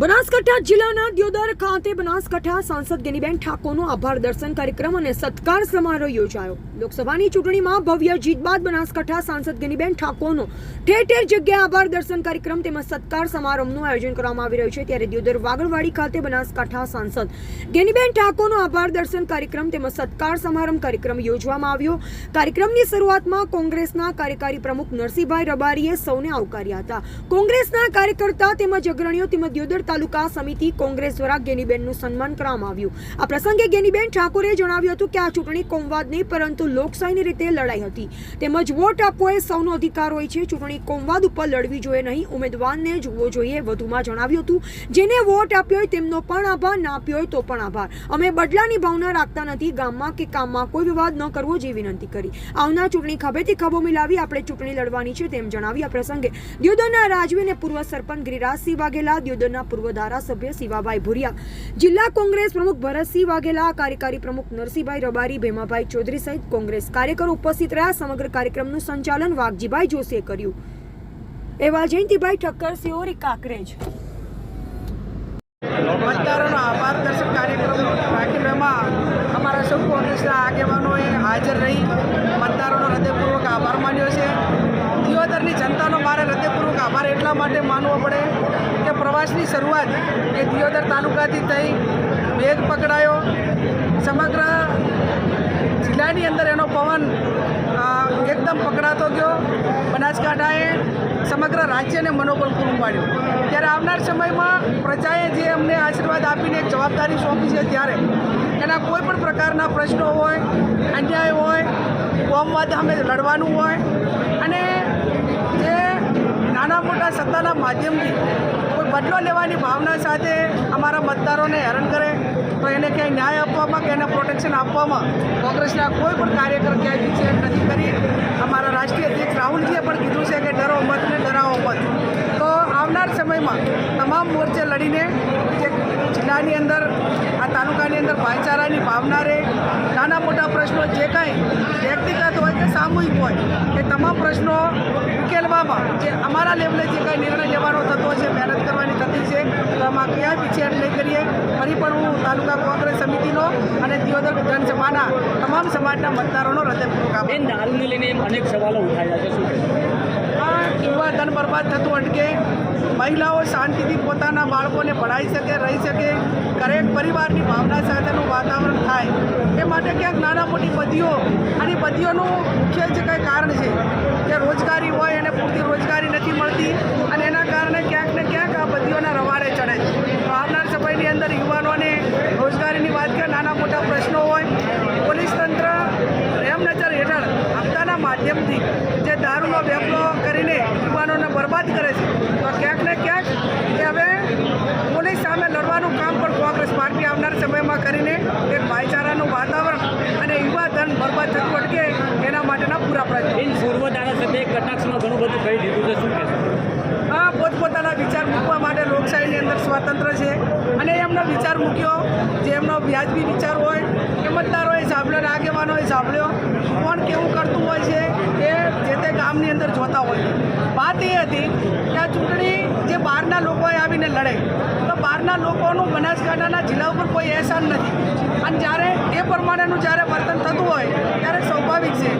બનાસકાંઠા જિલ્લાના દિયોદર ખાતે બનાસકાંઠા સાંસદ ગેનીબેન ઠાકોરનો આભાર દર્શન કાર્યક્રમ અને સત્કાર સમારોહ યોજાયો। લોકસભાની ચૂંટણીમાં ભવ્ય જીત બાદ બનાસકાંઠા સાંસદ ગેનીબેન ઠાકોરનો ઠેર ઠેર જગ્યાએ આભાર દર્શન કાર્યક્રમ તેમજ સત્કાર સમારંભનું આયોજન કરવામાં આવી રહ્યું છે। ત્યારે દિયોદર વાગડવાડી ખાતે બનાસકાંઠા સાંસદ ગેનીબેન ઠાકોરનો આભાર દર્શન કાર્યક્રમ તેમજ સત્કાર સમારંભ કાર્યક્રમ યોજવામાં આવ્યો। કાર્યક્રમની શરૂઆતમાં કોંગ્રેસના કાર્યકારી પ્રમુખ નરસિંહભાઈ રબારીએ સૌને આવકાર્યા હતા। કોંગ્રેસના કાર્યકર્તા તેમજ અગ્રણીઓ તેમજ દિયોદર તાલુકા સમિતિ કોંગ્રેસ દ્વારા ગેનીબેનનું સન્માન કરવામાં આવ્યું। આ પ્રસંગે ગેનીબેન ઠાકોરે જણાવ્યું હતું કે આ ચૂંટણી કોમવાદ નહીં પરંતુ લોકશાહીની રીતે લડાઈ હતી તેમજ વોટ આપવો એ સૌનો અધિકાર હોય છે। ચૂંટણી કોમવાદ ઉપર લડવી જોઈએ નહીં, ઉમેદવારને જોવો જોઈએ। વધુમાં જણાવ્યું હતું જેને વોટ આપ્યો હોય તેમનો પણ આભાર, ના આપ્યો હોય તો પણ આભાર। અમે બદલાની ભાવના રાખતા નથી, ગામમાં કે કામમાં કોઈ વિવાદ ન કરવો જેવી વિનંતી કરી। આવનાર ચૂંટણી ખભેથી ખભો મિલાવી આપણે ચૂંટણી લડવાની છે તેમ જણાવી આ પ્રસંગે દિયોદરના રાજવી અને પૂર્વ સરપંચ ગિરિરાજસિંહ વાઘેલા, દિયોદરના પૂર્વ ધારાસભ્ય શિવાભાઈ ભુરિયા, જિલ્લા કોંગ્રેસ પ્રમુખ ભરતસિંહ વાઘેલા, કાર્યકારી પ્રમુખ નરસિંહભાઈ રબારી, ભેમાભાઈ ચૌધરી સહિત કોંગ્રેસ કાર્યકરો ઉપસ્થિત રહ્યા। સમગ્ર કાર્યક્રમનું સંચાલન વાઘજીભાઈ જોશીએ કર્યું। એવા જયંતિભાઈ ઠક્કર, સિયોરી, કાંકરેજ। મતદારોનો આભાર દર્શક કાર્યક્રમમાં અમારા સૌ કોંગ્રેસના આગેવાનોએ હાજર રહી મતદારોનો હૃદયપૂર્વક આભાર માન્યો છે। દિયોદરની જનતાનો મારે હૃદયપૂર્વક આભાર એટલા માટે માનવો પડે કે પ્રવાસની શરૂઆત એ દિયોદર તાલુકાથી થઈ વેગ પકડાયો। સમગ્ર જિલ્લાની અંદર એનો પવન એકદમ પકડાતો ગયો। બનાસકાંઠાએ સમગ્ર રાજ્યને મનોબળ પૂરું પાડ્યું। ત્યારે આવનાર સમયમાં પ્રજાએ જે અમને આશીર્વાદ આપીને એક જવાબદારી સોંપી છે ત્યારે એના કોઈ પણ પ્રકારના પ્રશ્નો હોય, અન્યાય હોય, કોમવાદ સામે લડવાનું હોય અને જે નાના મોટા સત્તાના માધ્યમથી કોઈ બદલો લેવાની ભાવના સાથે અમારા મતદારોને હેરાન કરે તો એને ક્યાંય ન્યાય આપવામાં કે એને પ્રોટેક્શન આપવામાં કોંગ્રેસના કોઈ પણ કાર્યકર ક્યાંય પીછે નથી કરી। અમારા રાષ્ટ્રીય અધ્યક્ષ રાહુલજીએ પણ કીધું છે કે ડરો મત ને ડરાવો મત। તો આવનાર સમયમાં તમામ મોરચે લડીને જે જિલ્લાની અંદર આ તાલુકાની અંદર ભાઈચારાની ભાવના રહે, નાના મોટા પ્રશ્નો જે કાંઈ વ્યક્તિગત હોય કે સામૂહિક હોય એ તમામ પ્રશ્નો ઉકેલવામાં જે અમારા લેવલે જે કાંઈ નિર્ણય લેવાનો થતો છે, મહેનત કરવાની થતી છે તો આમાં ક્યાંય પીછેહટ નહીં કરીએ। ફરી પણ હું તાલુકા કોંગ્રેસ સમિતિનો અને દિયોદર વિધાનસભાના તમામ સમાજના મતદારોનો હૃદયપૂર્વક આભાર। દારૂને લઈને અનેક સવાલો ઉઠાયા છે, શું યુવા ધન બરબાદ થતું અટકે, મહિલાઓ શાંતિથી પોતાના બાળકોને ભણાવી શકે, રહી શકે, દરેક પરિવારની ભાવના સાથેનું વાતાવરણ થાય એ માટે ક્યાંક નાના મોટી બદીઓ અને બદીઓનું મુખ્ય જે કંઈ કારણ છે કે રોજગારી હોય અને પૂરતી રોજગારી નથી મળતી અને એના કારણે ક્યાંક ને ક્યાંક આ બદીઓના રવાડે ચડે છે। તો આવનાર સમયની અંદર યુવાનોને રોજગારીની વાત કે નાના મોટા પ્રશ્નો હોય, પોલીસ તંત્ર રેમનજર હેઠળ હપ્તાના માધ્યમથી જે દારૂનો વેપલો કરીને યુવાનોને બરબાદ કરે છે તો ક્યાંક ને ક્યાંક એ હવે પોલીસ સામે લડવાનું કામ પણ કોંગ્રેસ પાર્ટી આવનાર સમયમાં કરીને એક ભાઈચારાનું વાતાવરણ અને યુવા ધન બરબાદ થતું અટકે એના માટેના પૂરા પ્રયત્નો। પૂર્વ ધારાસભ્ય કટાક્ષમાં ઘણું બધું કહી દીધું છે, શું કહેશો? પોતપોતાના વિચાર મૂકવા માટે લોકશાહીની અંદર સ્વાતંત્ર્ય છે અને એમનો વિચાર મૂક્યો જે એમનો વ્યાજબી વિચાર હોય એ મતદારોએ સાંભળ્યો અને આગેવાનોએ સાંભળ્યો। કોણ કેવું કરતું હોય છે એ જે તે ગામની અંદર જોતા હોય। વાત એ હતી કે આ ચૂંટણી જે બહારના લોકોએ આવીને લડે તો બહારના લોકોનું બનાસકાંઠાના જિલ્લા ઉપર કોઈ અહેસાન નથી અને જ્યારે એ પ્રમાણેનું જ્યારે વર્તન થતું હોય ત્યારે સ્વાભાવિક છે।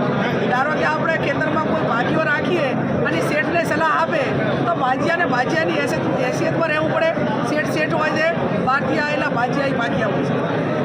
ધારો કે આપણે ખેતરમાં કોઈ ભાજીઓ રાખીએ અને શેઠને સલાહ આપે તો ભાજીયાને ભાજીયાની હેસિયતમાં રહેવું પડે। શેઠ હોય છે, બહારથી આવેલા ભાજીયા હોય છે।